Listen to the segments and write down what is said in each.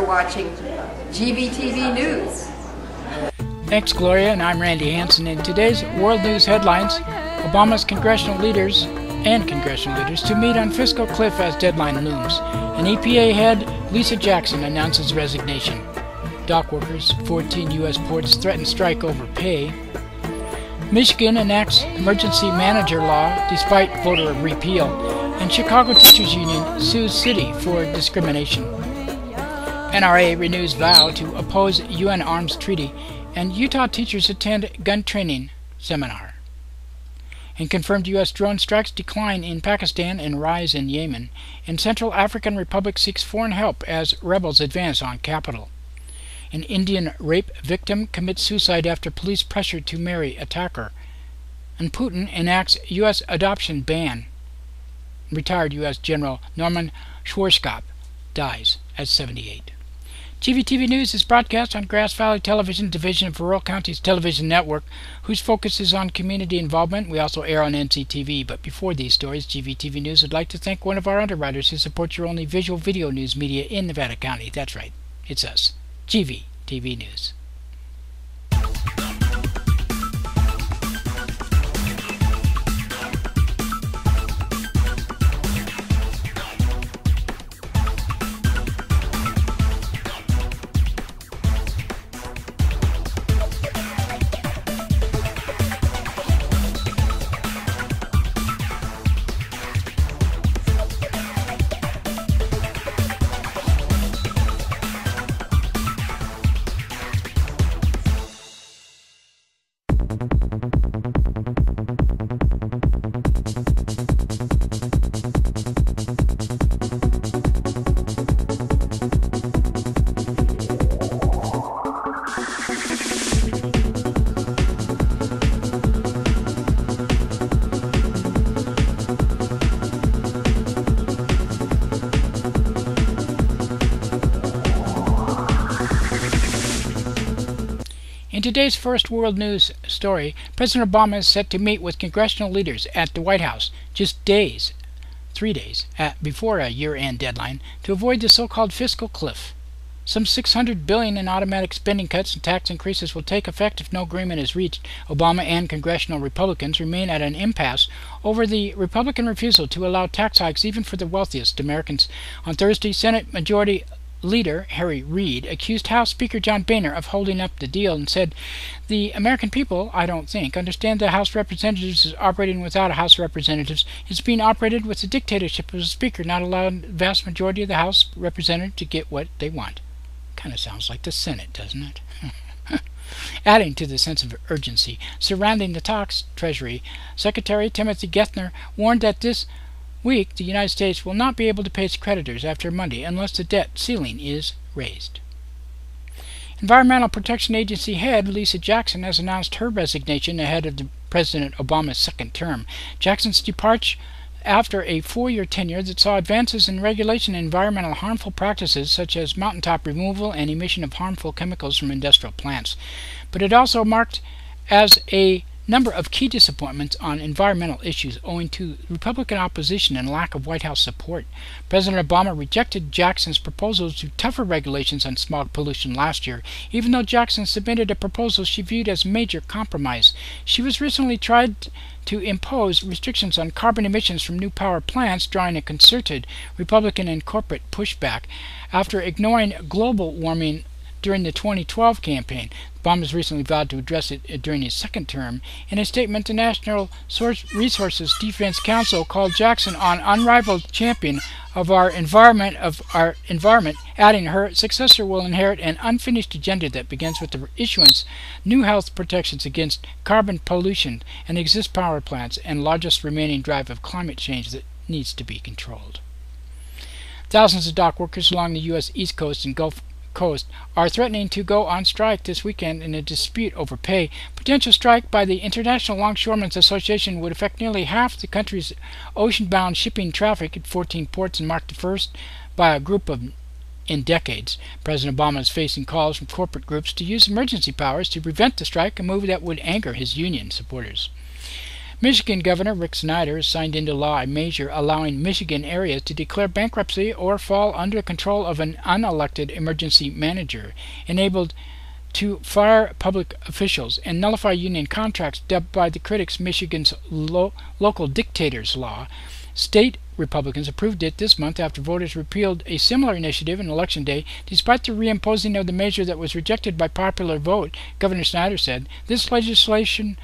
watching GVTV News. Thanks, Gloria, and I'm Randy Hansen. In today's World News headlines, Obama's congressional leaders to meet on fiscal cliff as deadline looms. An EPA head, Lisa Jackson, announces resignation. Dock workers, 14 U.S. ports threaten strike over pay. Michigan enacts emergency manager law despite voter repeal. And Chicago Teachers Union sues city for discrimination. NRA renews vow to oppose UN arms treaty. And Utah teachers attend gun training seminar. And confirmed U.S. drone strikes decline in Pakistan and rise in Yemen. And Central African Republic seeks foreign help as rebels advance on capital. An Indian rape victim commits suicide after police pressure to marry attacker. And Putin enacts U.S. adoption ban. Retired U.S. General Norman Schwarzkopf dies at 78. GVTV News is broadcast on Grass Valley Television Division of Rural Counties Television Network, whose focus is on community involvement. We also air on NCTV. But before these stories, GVTV News would like to thank one of our underwriters who supports your only visual video news media in Nevada County. That's right, it's us, GVTV News. In today's first world news story, President Obama is set to meet with congressional leaders at the White House just 3 days before a year-end deadline to avoid the so-called fiscal cliff. Some $600 billion in automatic spending cuts and tax increases will take effect if no agreement is reached. Obama and congressional Republicans remain at an impasse over the Republican refusal to allow tax hikes even for the wealthiest Americans. On Thursday, Senate Majority Leader Harry Reid accused House Speaker John Boehner of holding up the deal and said, "The American people, I don't think, understand the House of Representatives is operating without a House of Representatives. It's being operated with the dictatorship of the Speaker, not allowing the vast majority of the House Representatives to get what they want." Kind of sounds like the Senate, doesn't it? Adding to the sense of urgency surrounding the talks, Treasury Secretary Timothy Geithner warned that this week the United States will not be able to pay its creditors after Monday unless the debt ceiling is raised. Environmental Protection Agency head Lisa Jackson has announced her resignation ahead of President Obama's second term. Jackson's departure after a 4-year tenure that saw advances in regulation and environmental harmful practices such as mountaintop removal and emission of harmful chemicals from industrial plants. But it also marked as a number of key disappointments on environmental issues owing to Republican opposition and lack of White House support. President Obama rejected Jackson's proposals to tougher regulations on smog pollution last year, even though Jackson submitted a proposal she viewed as a major compromise. She was recently tried to impose restrictions on carbon emissions from new power plants, drawing a concerted Republican and corporate pushback. After ignoring global warming during the 2012 campaign, Obama recently vowed to address it during his second term. In a statement, the National Resources Defense Council called Jackson an unrivaled champion of our environment, adding her successor will inherit an unfinished agenda that begins with the issuance new health protections against carbon pollution and exist power plants and largest remaining drive of climate change that needs to be controlled. Thousands of dock workers along the U.S. East Coast and Gulf Coast are threatening to go on strike this weekend in a dispute over pay. Potential strike by the International Longshoremen's Association would affect nearly half the country's ocean-bound shipping traffic at 14 ports and mark the first by a group in decades. President Obama is facing calls from corporate groups to use emergency powers to prevent the strike, a move that would anger his union supporters. Michigan Governor Rick Snyder has signed into law a measure allowing Michigan areas to declare bankruptcy or fall under the control of an unelected emergency manager, enabled to fire public officials and nullify union contracts, dubbed by the critics Michigan's local dictator's law. State Republicans approved it this month after voters repealed a similar initiative on Election Day. Despite the reimposing of the measure that was rejected by popular vote, Governor Snyder said, "This legislation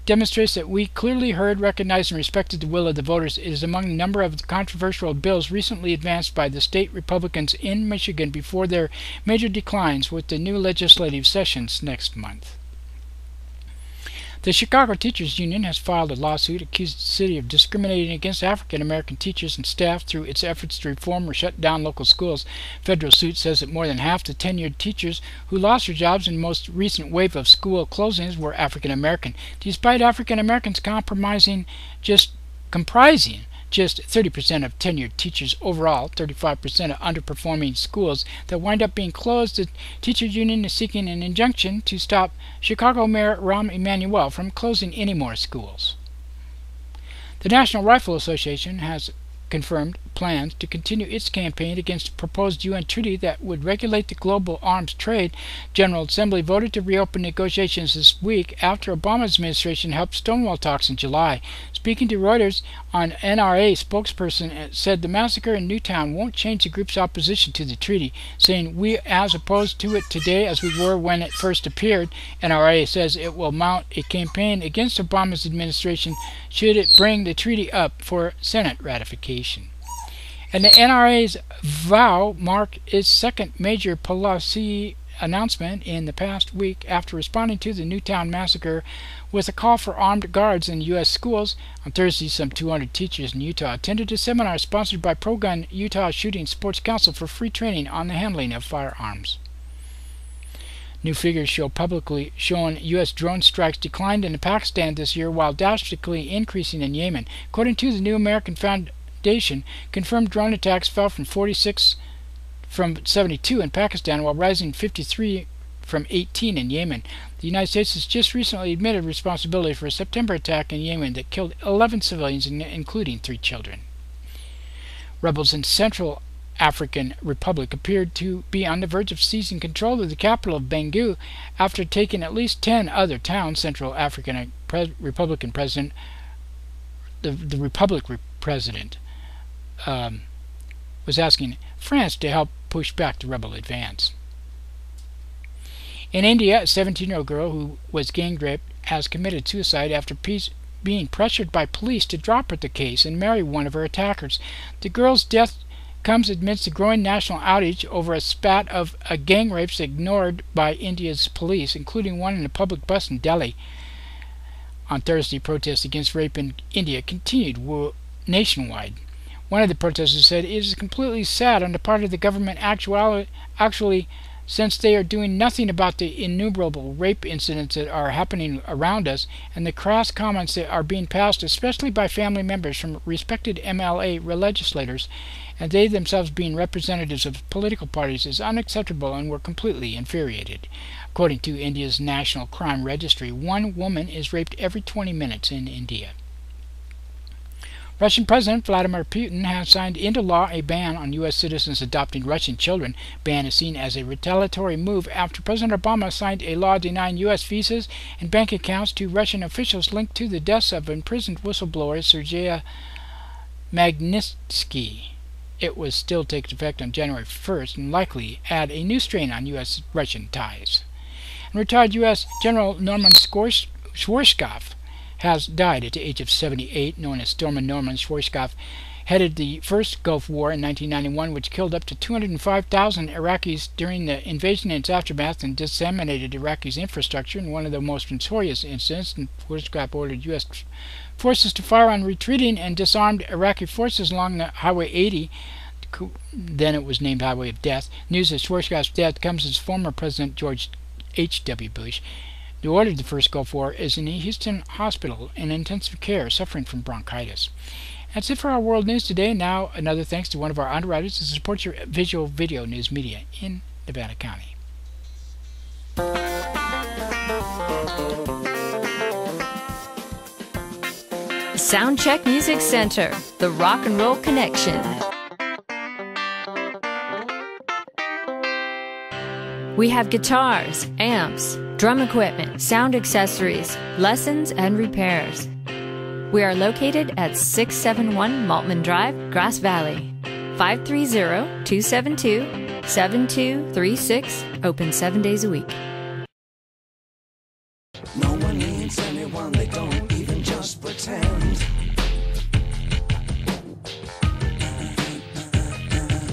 demonstrates that we clearly heard, recognized, and respected the will of the voters. It is among a number of controversial bills recently advanced by the state Republicans in Michigan before their major declines with the new legislative sessions next month." The Chicago Teachers Union has filed a lawsuit accusing the city of discriminating against African American teachers and staff through its efforts to reform or shut down local schools. Federal suit says that more than half the tenured teachers who lost their jobs in the most recent wave of school closings were African American, despite African Americans comprising just 30% of tenured teachers overall, 35% of underperforming schools that wind up being closed. The teachers union is seeking an injunction to stop Chicago Mayor Rahm Emanuel from closing any more schools. The National Rifle Association has confirmed plans to continue its campaign against a proposed UN treaty that would regulate the global arms trade. General Assembly voted to reopen negotiations this week after Obama's administration helped stonewall talks in July. Speaking to Reuters, an NRA spokesperson said the massacre in Newtown won't change the group's opposition to the treaty, saying, "We as opposed to it today as we were when it first appeared." NRA says it will mount a campaign against Obama's administration should it bring the treaty up for Senate ratification. And the NRA's vow marked its second major policy announcement in the past week after responding to the Newtown massacre with a call for armed guards in U.S. schools. On Thursday, some 200 teachers in Utah attended a seminar sponsored by Pro-Gun Utah Shooting Sports Council for free training on the handling of firearms. New figures show publicly showing U.S. drone strikes declined in Pakistan this year while drastically increasing in Yemen. According to the New American Foundation, confirmed drone attacks fell from 72 in Pakistan while rising 53 from 18 in Yemen. The United States has just recently admitted responsibility for a September attack in Yemen that killed 11 civilians, including 3 children. Rebels in Central African Republic appeared to be on the verge of seizing control of the capital of Bangui after taking at least 10 other towns. Central African Republican President, the Republic President, was asking France to help push back the rebel advance. In India, a 17-year-old girl who was gang raped has committed suicide after being pressured by police to drop her the case and marry one of her attackers. The girl's death comes amidst the growing national outrage over a spat of gang rapes ignored by India's police, including one in a public bus in Delhi. On Thursday, protests against rape in India continued nationwide. One of the protesters said, "It is completely sad on the part of the government actually since they are doing nothing about the innumerable rape incidents that are happening around us and the crass comments that are being passed, especially by family members from respected MLA legislators, and they themselves being representatives of political parties, is unacceptable and we're completely infuriated." According to India's National Crime Registry, 1 woman is raped every 20 minutes in India. Russian President Vladimir Putin has signed into law a ban on U.S. citizens adopting Russian children. Ban is seen as a retaliatory move after President Obama signed a law denying U.S. visas and bank accounts to Russian officials linked to the deaths of imprisoned whistleblower Sergei Magnitsky. It will still take effect on January 1st and likely add a new strain on U.S.-Russian ties. And retired U.S. General Norman Schwarzkopf has died at the age of 78. Known as Norman Schwarzkopf headed the first Gulf War in 1991, which killed up to 205,000 Iraqis during the invasion and its aftermath and disseminated Iraqi's infrastructure. In one of the most notorious incidents, Schwarzkopf ordered U.S. forces to fire on retreating and disarmed Iraqi forces along the Highway 80. Then it was named Highway of Death. News of Schwarzkopf's death comes as former President George H.W. Bush, who ordered the first Gulf War, is in a Houston hospital in intensive care suffering from bronchitis. That's it for our world news today. Now, another thanks to one of our underwriters to support your visual video news media in Nevada County. Soundcheck Music Center, the rock and roll connection. We have guitars, amps, drum equipment, sound accessories, lessons, and repairs. We are located at 671 Maltman Drive, Grass Valley. 530-272-7236, open 7 days a week. No one needs anyone, they don't even just pretend.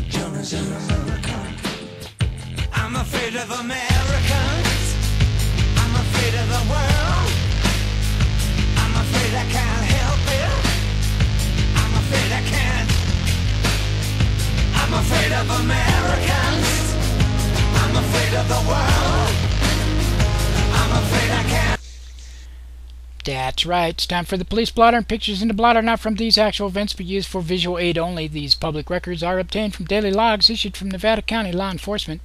Jonas in America. I'm afraid of Americans. I'm afraid of the world. I'm afraid I can't help it. I'm afraid I can't. I'm afraid of Americans. I'm afraid of the world. I'm afraid I can't. That's right. It's time for the police blotter, and pictures in the blotter not from these actual events but used for visual aid only. These public records are obtained from daily logs issued from Nevada County Law Enforcement.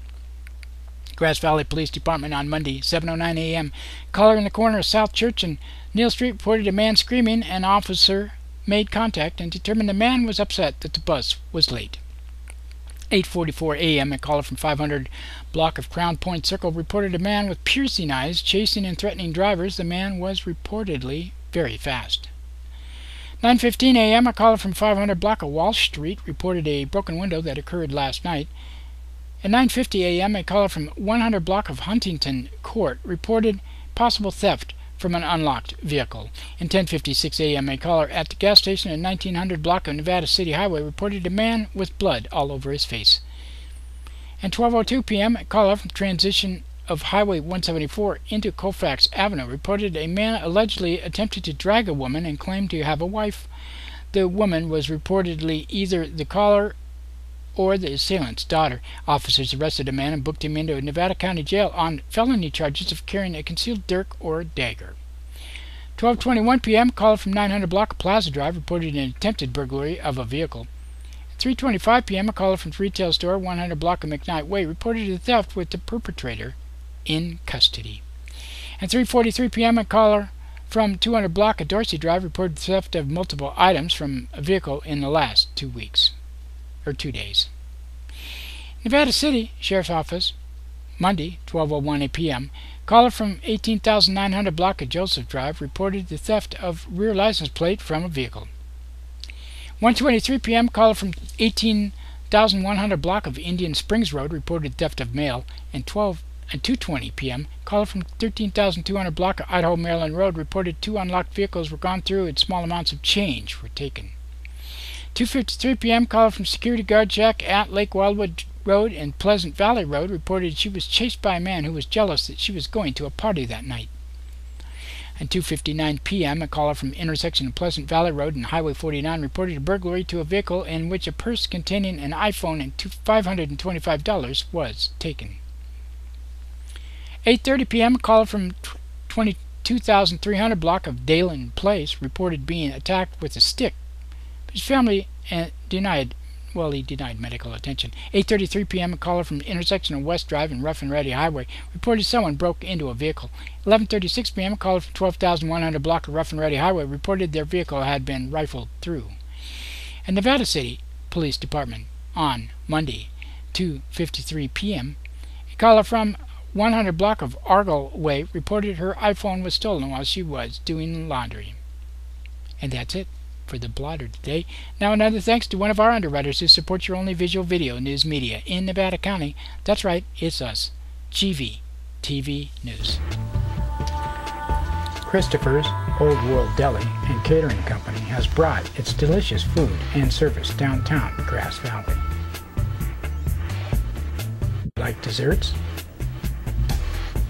Grass Valley Police Department on Monday, 7:09 a.m. Caller in the corner of South Church and Neal Street reported a man screaming. An officer made contact and determined the man was upset that the bus was late. 8:44 a.m. a caller from 500 block of Crown Point Circle reported a man with piercing eyes chasing and threatening drivers. The man was reportedly very fast. 9:15 a.m. a caller from 500 block of Walsh Street reported a broken window that occurred last night. At 9:50 a.m. a caller from 100 block of Huntington Court reported possible theft from an unlocked vehicle. In 10:56 a.m. a caller at the gas station at 1900 block of Nevada City Highway reported a man with blood all over his face. At 12:02 p.m. a caller from transition of Highway 174 into Colfax Avenue reported a man allegedly attempted to drag a woman and claimed to have a wife. The woman was reportedly either the caller or the assailant's daughter. Officers arrested a man and booked him into a Nevada County jail on felony charges of carrying a concealed dirk or dagger. 12:21 p.m. caller from 900 block of Plaza Drive reported an attempted burglary of a vehicle. At 3:25 p.m. a caller from the retail store 100 block of McKnight Way reported a theft with the perpetrator in custody. At 3:43 p.m. a caller from 200 block of Dorsey Drive reported theft of multiple items from a vehicle in the last 2 weeks. 2 days. Nevada City Sheriff's Office, Monday, 12:01 p.m. Caller from 18,900 block of Joseph Drive reported the theft of rear license plate from a vehicle. 1:23 p.m. Caller from 18,100 block of Indian Springs Road reported theft of mail. And 2:20 p.m. Caller from 13,200 block of Idaho Maryland Road reported 2 unlocked vehicles were gone through and small amounts of change were taken. 2:53 p.m. caller from security guard shack at Lake Wildwood Road and Pleasant Valley Road reported she was chased by a man who was jealous that she was going to a party that night. At 2:59 p.m. a caller from intersection of Pleasant Valley Road and Highway 49 reported a burglary to a vehicle in which a purse containing an iPhone and $525 was taken. 8:30 p.m. a caller from 22,300 block of Dalen Place reported being attacked with a stick. His family denied medical attention. 8:33 p.m. a caller from the intersection of West Drive and Rough and Ready Highway reported someone broke into a vehicle. 11:36 p.m. a caller from 12,100 block of Rough and Ready Highway reported their vehicle had been rifled through. And Nevada City Police Department on Monday, 2:53 p.m. a caller from 100 block of Argyle Way reported her iPhone was stolen while she was doing laundry. And that's it for the blotter today. Now another thanks to one of our underwriters who supports your only visual video news media in Nevada County. That's right, it's us, GVTV News. Christopher's Old World Deli and Catering Company has brought its delicious food and service downtown Grass Valley. Like desserts?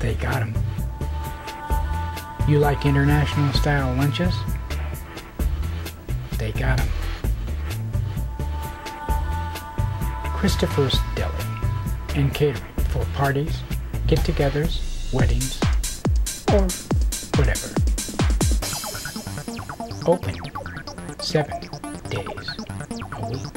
They got 'em. You like international style lunches? They got 'em. Christopher's Deli and Catering for parties, get-togethers, weddings, or whatever. Open 7 days a week.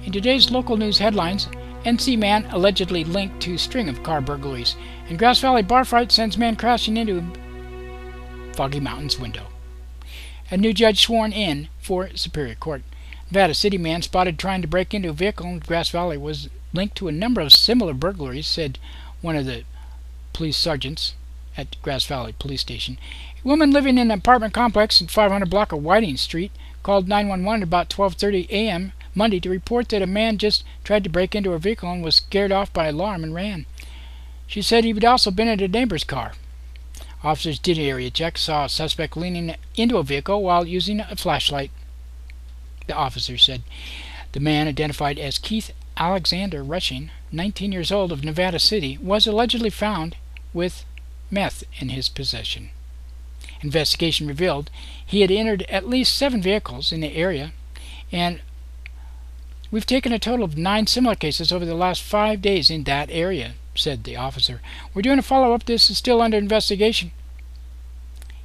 In today's local news headlines, NC man allegedly linked to string of car burglaries. And Grass Valley bar fight sends man crashing into Foggy Mountain's window. A new judge sworn in for Superior Court. Nevada City man spotted trying to break into a vehicle in Grass Valley was linked to a number of similar burglaries, said one of the police sergeants at Grass Valley Police Station. A woman living in an apartment complex in 500 block of Whiting Street called 911 about 12:30 a.m. Monday to report that a man just tried to break into her vehicle and was scared off by alarm and ran. She said he had also been in a neighbor's car. Officers did an area check, saw a suspect leaning into a vehicle while using a flashlight. The officer said the man, identified as Keith Alexander Rushing, 19 years old, of Nevada City, was allegedly found with meth in his possession. Investigation revealed he had entered at least 7 vehicles in the area, and we've taken a total of 9 similar cases over the last 5 days in that area, said the officer. We're doing a follow-up. This is still under investigation.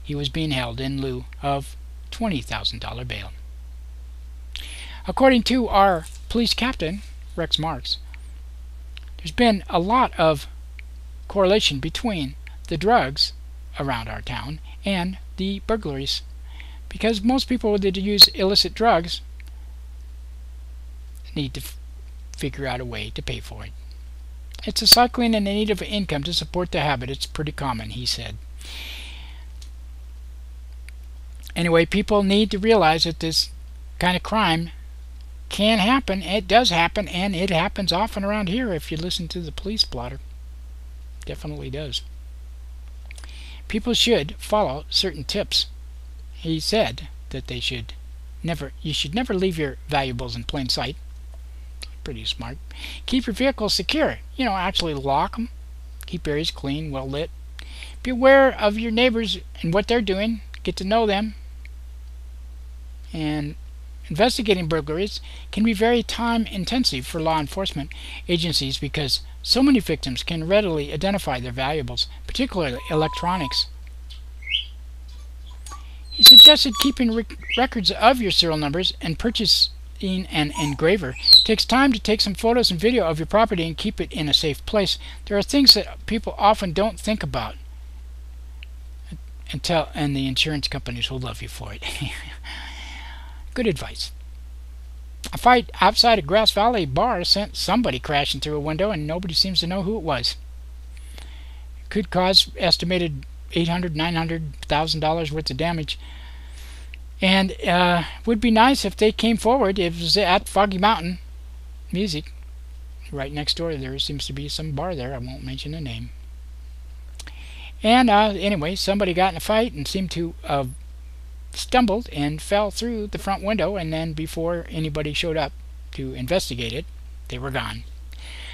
He was being held in lieu of $20,000 bail. According to our police captain, Rex Marks, there's been a lot of correlation between the drugs around our town and the burglaries, because most people that use illicit drugs need to figure out a way to pay for it. It's a cycling and a need of income to support the habit. It's pretty common, he said. Anyway, people need to realize that this kind of crime can happen. It does happen, and it happens often around here if you listen to the police blotter. Definitely does. People should follow certain tips. He said that you should never leave your valuables in plain sight. Pretty smart. Keep your vehicles secure. Actually lock them. Keep areas clean, well lit. Be aware of your neighbors and what they're doing. Get to know them. And investigating burglaries can be very time intensive for law enforcement agencies because so many victims can readily identify their valuables, particularly electronics. He suggested keeping records of your serial numbers and purchasing an engraver. It takes time to take some photos and video of your property and keep it in a safe place. There are things that people often don't think about, and the insurance companies will love you for it. Good advice. A fight outside a Grass Valley bar sent somebody crashing through a window, and nobody seems to know who it was. It could cause estimated $800,000, $900,000 worth of damage. And would be nice if they came forward. It was at Foggy Mountain Music. Right next door there seems to be some bar there. I won't mention the name. And anyway, somebody got in a fight and seemed to stumbled and fell through the front window, and then before anybody showed up to investigate it, they were gone.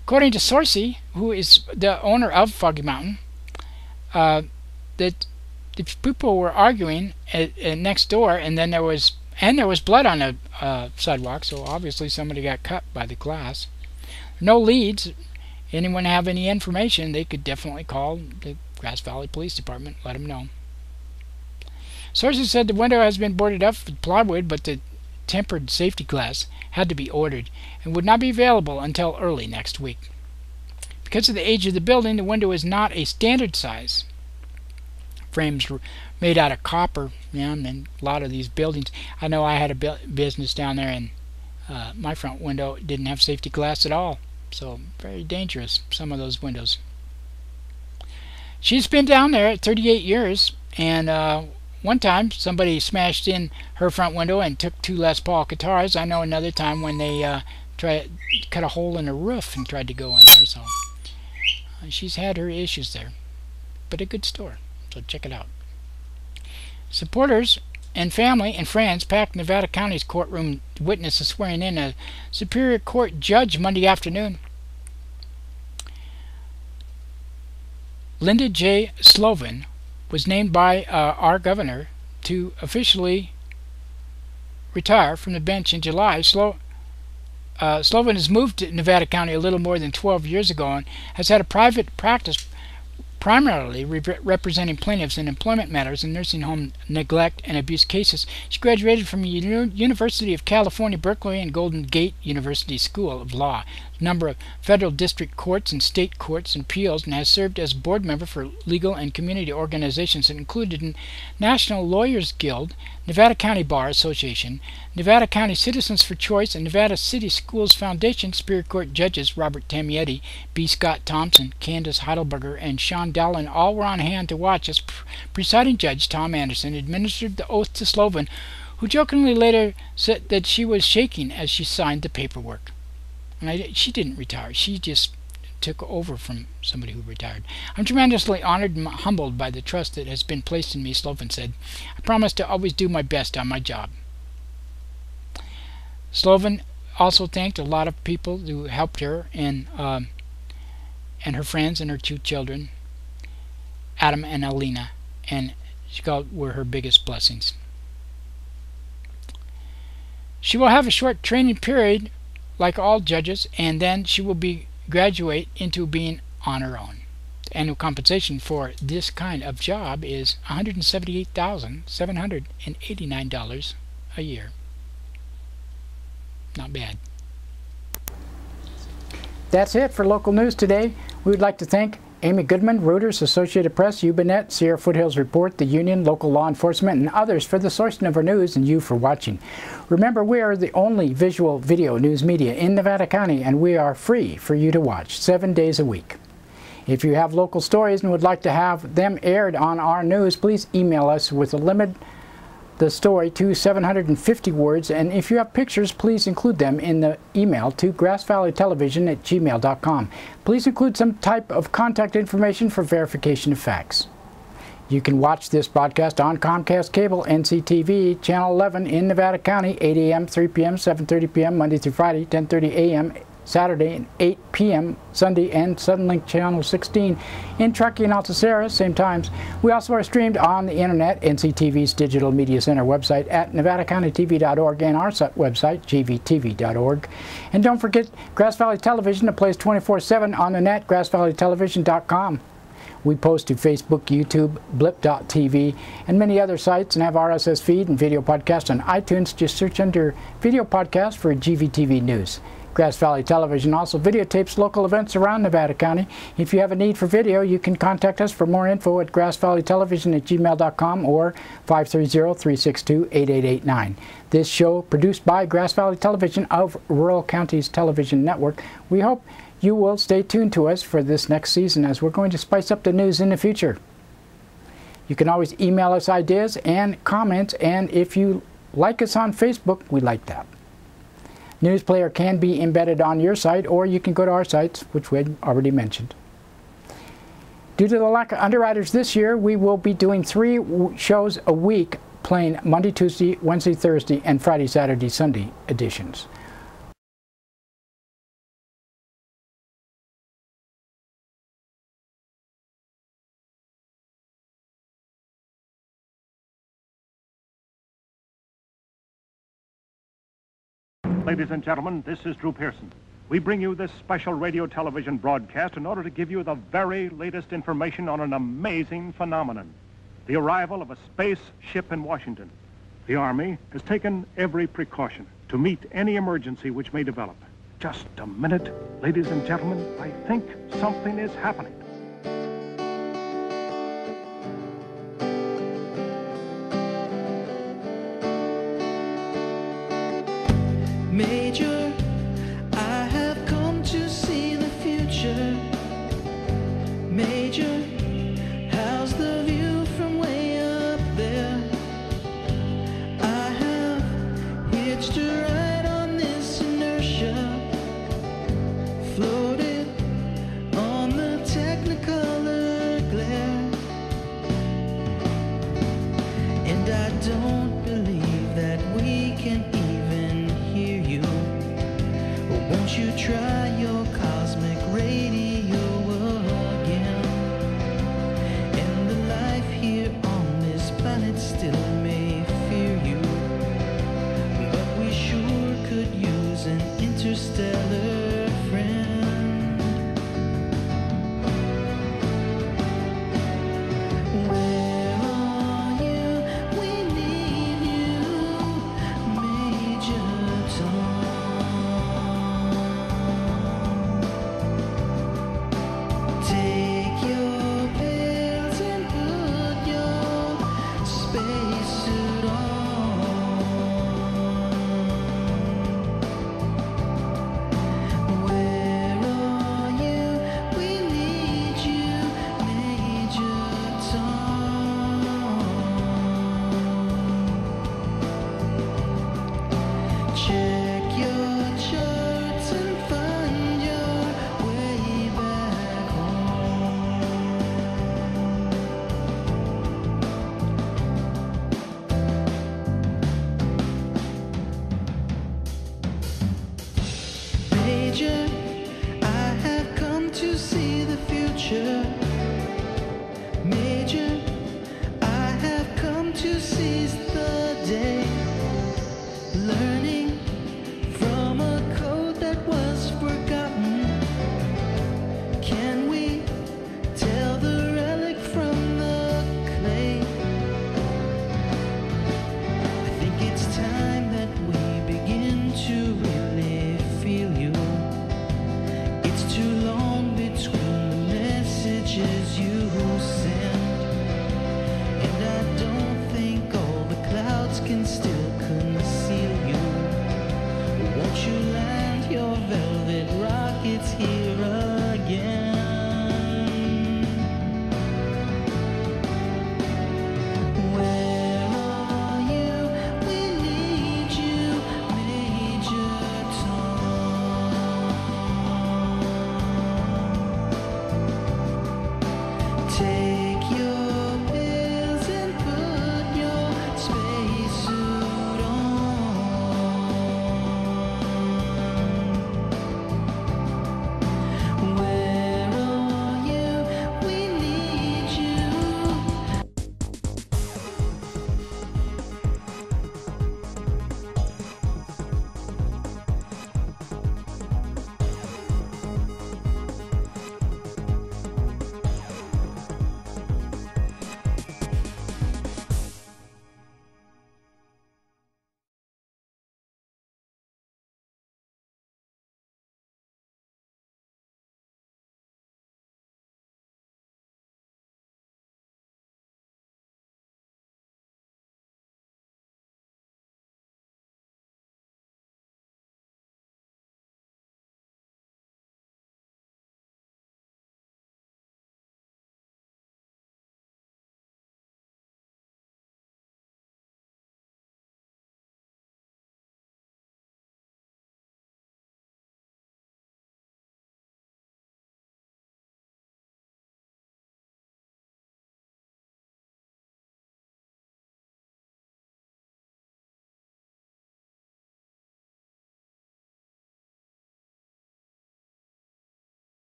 According to Sorsey, who is the owner of Foggy Mountain, that the people were arguing next door, and then there was blood on the sidewalk, so obviously somebody got cut by the glass. No leads. Anyone have any information, they could definitely call the Grass Valley Police Department, let them know. Sources said the window has been boarded up with plywood, but the tempered safety glass had to be ordered and would not be available until early next week. Because of the age of the building, the window is not a standard size. Frames were made out of copper, and a lot of these buildings. I know I had a business down there, and my front window didn't have safety glass at all, so very dangerous, some of those windows. She's been down there 38 years, and one time somebody smashed in her front window and took 2 Les Paul guitars. I know another time when they cut a hole in the roof and tried to go in there. So she's had her issues there, but a good store, so check it out. Supporters and family and friends packed Nevada County's courtroom to witness the swearing in a Superior Court judge Monday afternoon. Linda J. Sloven was named by our governor to officially retire from the bench in July. Sloven has moved to Nevada County a little more than 12 years ago and has had a private practice primarily representing plaintiffs in employment matters and nursing home neglect and abuse cases. She graduated from University of California, Berkeley, and Golden Gate University School of Law, a number of federal district courts and state courts and appeals, and has served as board member for legal and community organizations that included National Lawyers Guild, Nevada County Bar Association, Nevada County Citizens for Choice, and Nevada City Schools Foundation. Superior Court judges Robert Tamietti, B. Scott Thompson, Candace Heidelberger, and Sean Dallin all were on hand to watch as presiding judge Tom Anderson administered the oath to Slovan, who jokingly later said that she was shaking as she signed the paperwork. And she didn't retire. She just took over from somebody who retired. I'm tremendously honored and humbled by the trust that has been placed in me, Slovan said. I promise to always do my best on my job. Slovan also thanked a lot of people who helped her and her friends and her two children, Adam and Alina, and she called were her biggest blessings. She will have a short training period like all judges, and then she will graduate into being on her own. Annual compensation for this kind of job is $178,789 a year. Not bad. That's it for local news today. We would like to thank Amy Goodman, Reuters, Associated Press, Ubinet, Sierra Foothills Report, The Union, local law enforcement, and others for the sourcing of our news, and you for watching. Remember, we are the only visual video news media in Nevada County, and we are free for you to watch 7 days a week. If you have local stories and would like to have them aired on our news, please email us with the story to 750 words, and if you have pictures, please include them in the email to grassvalleytelevision@gmail.com. Please include some type of contact information for verification of facts. You can watch this broadcast on Comcast Cable, NCTV, Channel 11 in Nevada County, 8 a.m., 3 p.m., 7:30 p.m., Monday through Friday, 10:30 a.m., Saturday, and 8 p.m. Sunday, and Suddenlink Channel 16 in Truckee and Alta Sierra, same times. We also are streamed on the internet, NCTV's Digital Media Center website at nevadacountytv.org, and our website, GVTV.org. And don't forget Grass Valley Television, that plays 24/7 on the net, grassvalleytelevision.com. We post to Facebook, YouTube, blip.tv, and many other sites, and have RSS feed and video podcast on iTunes. Just search under video podcast for GVTV News. Grass Valley Television also videotapes local events around Nevada County. If you have a need for video, you can contact us for more info at grassvalleytelevision@gmail.com or 530-362-8889. This show produced by Grass Valley Television of Rural Counties Television Network. We hope you will stay tuned to us for this next season, as we're going to spice up the news in the future. You can always email us ideas and comments, and if you like us on Facebook, we like that. News Player can be embedded on your site, or you can go to our sites, which we had already mentioned. Due to the lack of underwriters this year, we will be doing 3 shows a week, playing Monday, Tuesday, Wednesday, Thursday, and Friday, Saturday, Sunday editions. Ladies and gentlemen, this is Drew Pearson. We bring you this special radio television broadcast in order to give you the very latest information on an amazing phenomenon: the arrival of a spaceship in Washington. The Army has taken every precaution to meet any emergency which may develop. Just a minute, ladies and gentlemen, I think something is happening. Major, I have come to see the future. Major, how's the view from way up there? I have hitched a ride on this inertia, floated on the tech Major, I have come to see the future. Major, I have come to seize the day. Learning from a code that was forgotten. Can we tell the relic from the clay? I think it's time that we begin to really feel you. It's too long between the messages you send, and I don't think all the clouds can stand